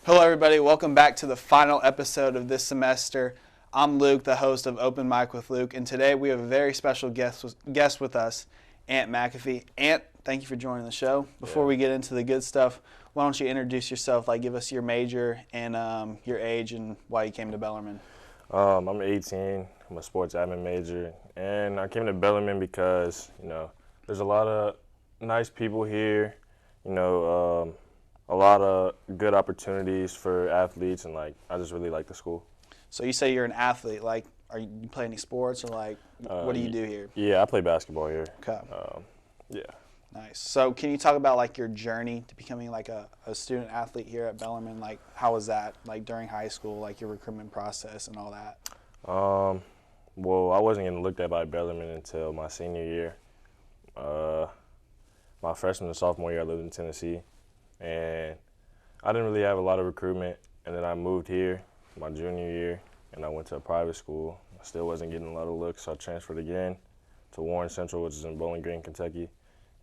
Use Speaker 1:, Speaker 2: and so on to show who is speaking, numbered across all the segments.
Speaker 1: Hello, everybody. Welcome back to the final episode of this semester. I'm Luke, the host of Open Mic with Luke, and today we have a very special guest with us, Ant Mcafee. Ant, thank you for joining the show. Before we get into the good stuff, why don't you introduce yourself? Give us your major and your age and why you came to Bellarmine.
Speaker 2: I'm 18. I'm a sports admin major, and I came to Bellarmine because there's a lot of nice people here. A lot of good opportunities for athletes, and I just really like the school.
Speaker 1: So you say you're an athlete. Are you play any sports or what do you do here?
Speaker 2: Yeah, I play basketball here.
Speaker 1: Okay.
Speaker 2: Yeah.
Speaker 1: Nice. So can you talk about your journey to becoming a student athlete here at Bellarmine? How was that during high school, your recruitment process and all that?
Speaker 2: Well, I wasn't getting looked at by Bellarmine until my senior year. My freshman and sophomore year, I lived in Tennessee, and I didn't really have a lot of recruitment. And then I moved here my junior year, and I went to a private school. I still wasn't getting a lot of looks, so I transferred again to Warren Central, which is in Bowling Green, Kentucky.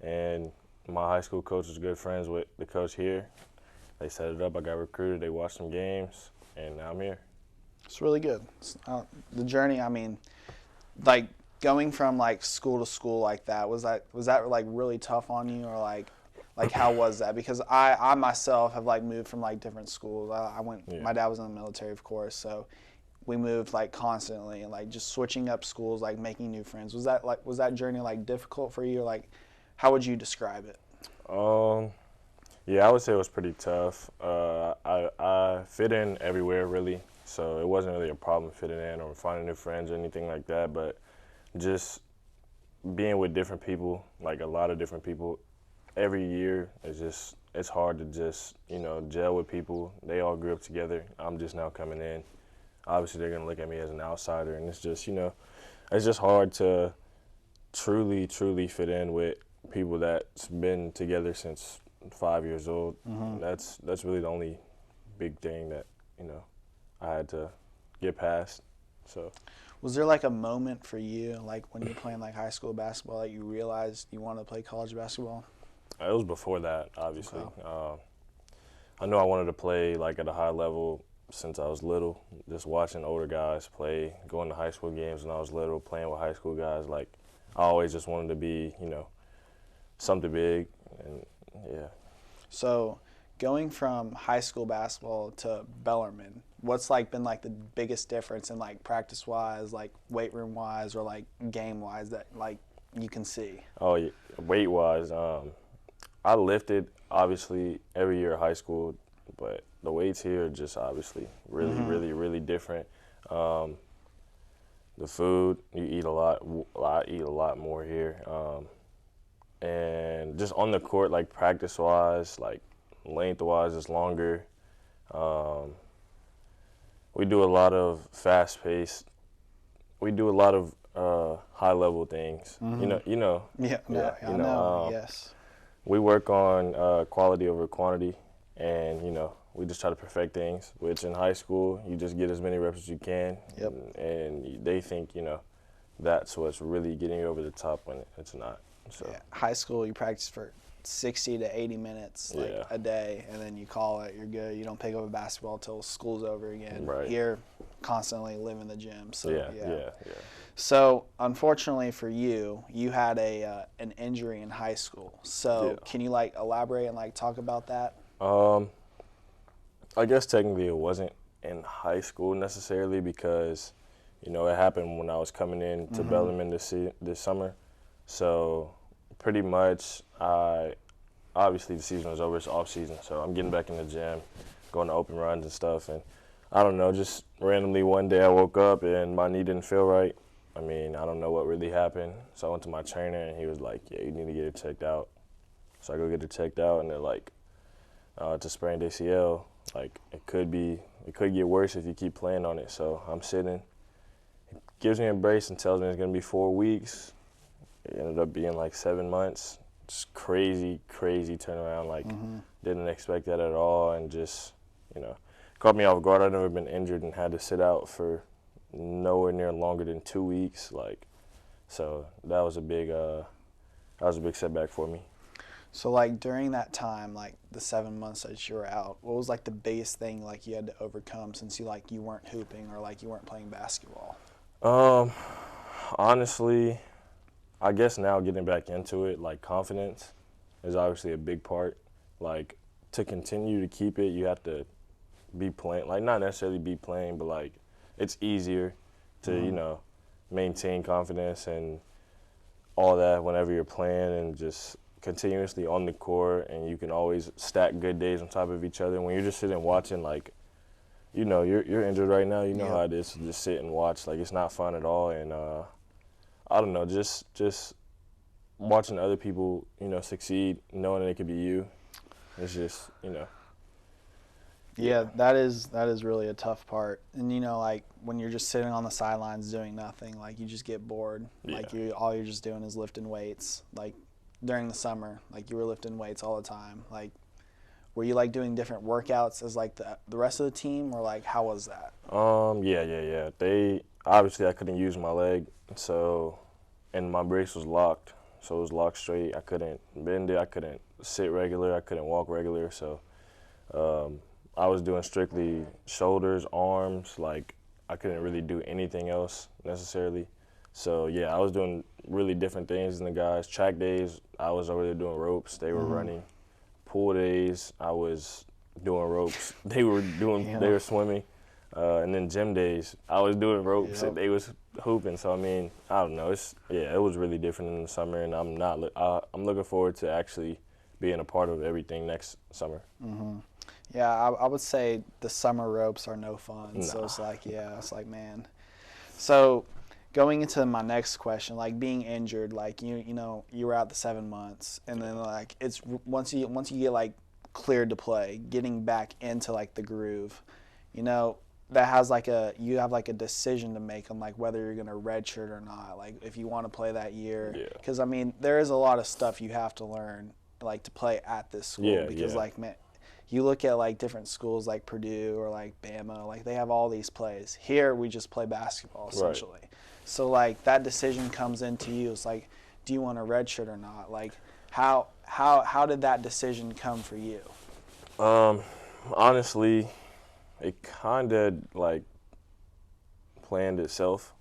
Speaker 2: And my high school coach was good friends with the coach here. They set it up. I got recruited. They watched some games, and now I'm here.
Speaker 1: It's really good. The journey, going from school to school like that, was that really tough on you, or how was that? Because I myself have moved from different schools. My dad was in the military, of course, so we moved constantly, and just switching up schools, making new friends. Was that journey difficult for you? How would you describe it?
Speaker 2: Yeah, I would say it was pretty tough. I fit in everywhere really, so it wasn't really a problem fitting in or finding new friends or anything like that. But just being with different people, a lot of different people, every year it's hard to just gel with people. They all grew up together. I'm just now coming in. Obviously, they're gonna look at me as an outsider, and it's just hard to truly fit in with people that's been together since 5 years old. Mm-hmm. That's really the only big thing that I had to get past. So,
Speaker 1: was there a moment for you, when you're playing high school basketball, that you realized you wanted to play college basketball?
Speaker 2: It was before that, obviously.
Speaker 1: Okay.
Speaker 2: I knew I wanted to play at a high level since I was little. Just watching older guys play, going to high school games when I was little, playing with high school guys. I always just wanted to be, something big, and yeah.
Speaker 1: So, going from high school basketball to Bellarmine, what's been the biggest difference in practice wise, weight room wise, or game wise that you can see?
Speaker 2: Oh, yeah. Weight wise, I lifted obviously every year of high school, but the weights here are just obviously really different. The food, you eat a lot. I eat a lot more here. And just on the court, practice-wise, length-wise, it's longer. We do a lot of fast-paced. We do a lot of high-level things.
Speaker 1: Mm-hmm.
Speaker 2: Yeah.
Speaker 1: Yes.
Speaker 2: We work on quality over quantity, and we just try to perfect things. Which in high school, you just get as many reps as you can.
Speaker 1: Yep.
Speaker 2: And they think that's what's really getting you over the top when it's not. So
Speaker 1: yeah. High school, you practice for 60 to 80 minutes a day, and then you call it, you're good. You don't pick up a basketball until school's over again.
Speaker 2: Right.
Speaker 1: Here, constantly live in the gym. So
Speaker 2: yeah.
Speaker 1: So unfortunately for you, you had an injury in high school. So can you elaborate and talk about that?
Speaker 2: I guess technically it wasn't in high school necessarily because it happened when I was coming in to Bellarmine this summer. So pretty much, obviously the season was over, it's off season, so I'm getting back in the gym, going to open runs and stuff, and I don't know, just randomly one day I woke up and my knee didn't feel right. I don't know what really happened, so I went to my trainer and he was like, yeah, you need to get it checked out. So I go get it checked out, and they're like, it's a sprained ACL, it could get worse if you keep playing on it. So I'm sitting, he gives me a brace and tells me it's gonna be 4 weeks. It ended up being 7 months. Just crazy turnaround. Didn't expect that at all, and just caught me off guard. I'd never been injured and had to sit out for nowhere near longer than 2 weeks. So that was a big setback for me.
Speaker 1: So like during that time, like the 7 months that you were out, what was like the biggest thing like you had to overcome since you weren't hooping or like you weren't playing basketball?
Speaker 2: Um, Honestly, I guess now getting back into it, like confidence is obviously a big part. Like to continue to keep it, you have to be playing, like not necessarily be playing, but like it's easier to, maintain confidence and all that whenever you're playing and just continuously on the court, and you can always stack good days on top of each other. When you're just sitting watching, like, you're injured right now, you know how it is to just sit and watch. Like, it's not fun at all. And I don't know, just watching other people, succeed, knowing that it could be you, it's just,
Speaker 1: Yeah, that is really a tough part. And like when you're just sitting on the sidelines doing nothing, like you just get bored.
Speaker 2: Yeah.
Speaker 1: Like all you're just doing is lifting weights. Like during the summer, like you were lifting weights all the time. Like were you like doing different workouts as like the rest of the team, or like how was that?
Speaker 2: Yeah. I couldn't use my leg, so, and my brace was locked, so it was locked straight. I couldn't bend it. I couldn't sit regular. I couldn't walk regular. So I was doing strictly shoulders, arms. Like I couldn't really do anything else necessarily. So yeah, I was doing really different things than the guys. Track days, I was over there doing ropes. They were running. Pool days, I was doing ropes. They were swimming. And then gym days, I was doing ropes and they was hooping. So I mean, I don't know. It was really different in the summer, and I'm looking forward to actually being a part of everything next summer.
Speaker 1: Yeah, I would say the summer ropes are no fun. Nah. So it's like, man. So going into my next question, like being injured, like you were out the 7 months, and then like it's once you get like cleared to play, getting back into like the groove, that has like you have like a decision to make on like whether you're gonna redshirt or not, like if you want to play that year. Because I mean, there is a lot of stuff you have to learn like to play at this school. Like, man, you look at like different schools like Purdue or like Bama, like they have all these plays. Here we just play basketball essentially. Right. So like that decision comes into you. It's like, do you want a redshirt or not? Like how did that decision come for you?
Speaker 2: Honestly, it kind of like planned itself.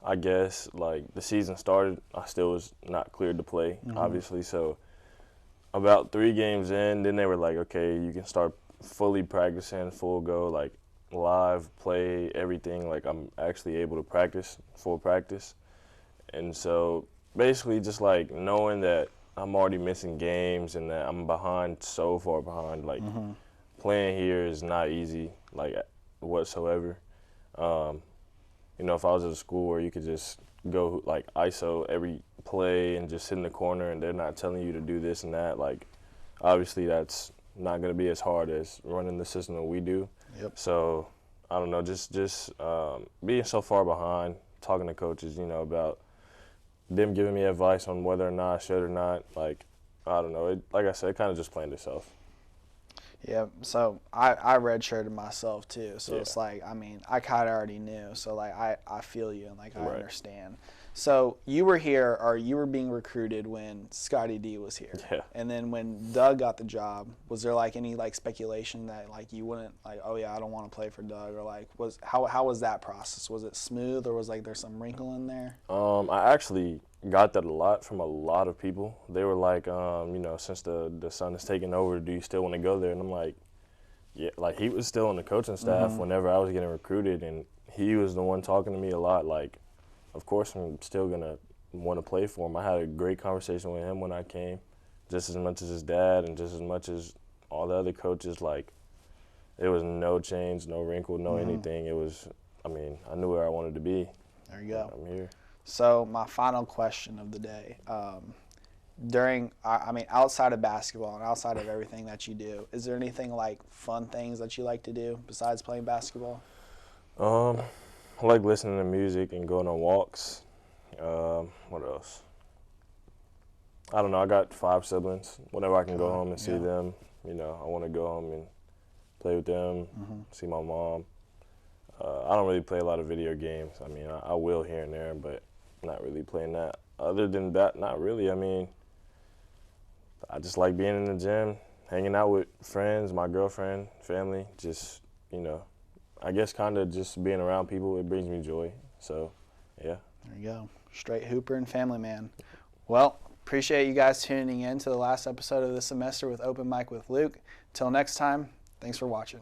Speaker 2: I guess like the season started, I still was not cleared to play, obviously. So about 3 games in, then they were like, okay, you can start fully practicing, full go, like live play, everything. Like I'm actually able to practice, full practice. And so basically just like knowing that I'm already missing games and that I'm behind, so far behind, like playing here is not easy, like whatsoever. If I was at a school where you could just go like ISO every play and just sit in the corner and they're not telling you to do this and that, like obviously that's not going to be as hard as running the system that we do.
Speaker 1: Yep.
Speaker 2: So I don't know, just being so far behind, talking to coaches, about them giving me advice on whether or not I should or not, like I don't know, like I said, it kind of just planned itself.
Speaker 1: Yeah, so I redshirted myself too, so it's like, I mean, I kind of already knew, so like I feel you and like I understand. So you were here, or you were being recruited when Scotty D was here.
Speaker 2: Yeah.
Speaker 1: And then when Doug got the job, was there like any like speculation that like you wouldn't, like, oh yeah, I don't want to play for Doug, or like how was that process? Was it smooth, or was like there some wrinkle in there?
Speaker 2: I actually got that a lot from a lot of people. They were like, since the son is taking over, do you still want to go there? And I'm like, yeah, like he was still on the coaching staff whenever I was getting recruited, and he was the one talking to me a lot. Like, of course I'm still gonna want to play for him. I had a great conversation with him when I came, just as much as his dad and just as much as all the other coaches. Like, it was no change, no wrinkle, no anything. It was, I mean, I knew where I wanted to be.
Speaker 1: There you go.
Speaker 2: I'm here.
Speaker 1: So my final question of the day, outside of basketball and outside of everything that you do, is there anything like fun things that you like to do besides playing basketball?
Speaker 2: I like listening to music and going on walks. What else? I don't know. I got 5 siblings. Whenever I can go home and see them, I want to go home and play with them, see my mom. I don't really play a lot of video games. I mean, I will here and there, but not really playing that. Other than that, not really. I mean, I just like being in the gym, hanging out with friends, my girlfriend, family, just, I guess kind of just being around people, it brings me joy. So, yeah.
Speaker 1: There you go. Straight hooper and family man. Well, appreciate you guys tuning in to the last episode of the semester with Open Mic with Luke. Till next time, thanks for watching.